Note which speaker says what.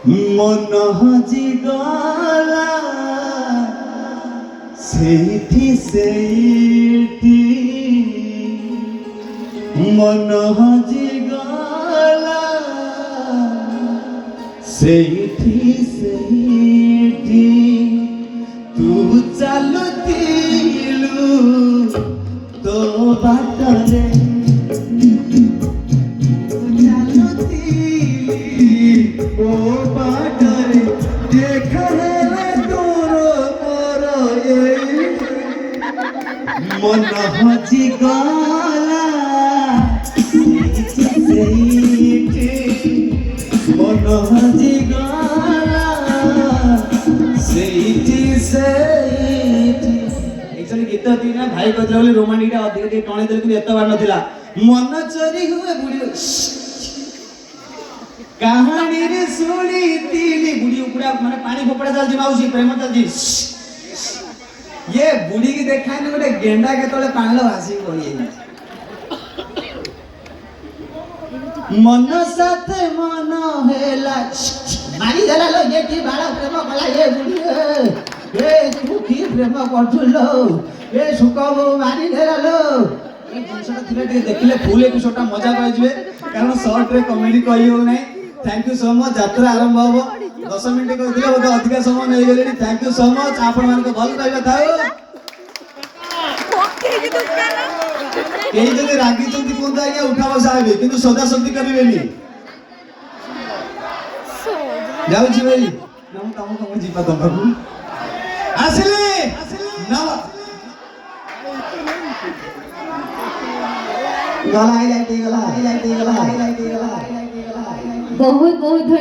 Speaker 1: मन हजिगला सेठी सेठी मन हजिगला सेठी सेठी तू चलुथिलु तो बाटरे ओ बाटरे देखले तोर मोर मन हजिगला सेठी मन हजिगला सेठी सेठी एक्चुअली गीत दिन भाई कहते बोले रोमांटिक अधिक टे टणे देले कि एत बार नथिला मन चोरी हुए बुढ़ी कहानी रे सुनी तीली बुढ़ी उपड़ा माने पानी फोपड़ा चलजी माउसी प्रेम चलजी ये बुढ़ी की देखाय न गोटे गेंडा के तले पाणलो भासी पड़ी मन साथे मन हेला मारी देला लो ये की बाळा प्रेम कला ये बुढ़ी ए तू की प्रेम करथुलो ए सुकबो मारी देला लो ए जिंसटा थिले देखिले फुल एपिसोड ता मजा पाइ जबे कारण शॉर्ट रे कॉमेडी कहि हो नै थैंक यू सो मच यात्रा आरंभ हो 10 मिनिट कहथिले बोध अधिक समय नै गेले थैंक यू सो मच आपण मान को भल कहबा थाओ केही जदि रागी चंदी कोन आज्ञा उठा बसा हेबे किंतु सदा सदी करिवेनी जाऊ छी भाई नम तम तम जीवा तमकु आसिले नव गला हाईलाइट गला बहुत बहुत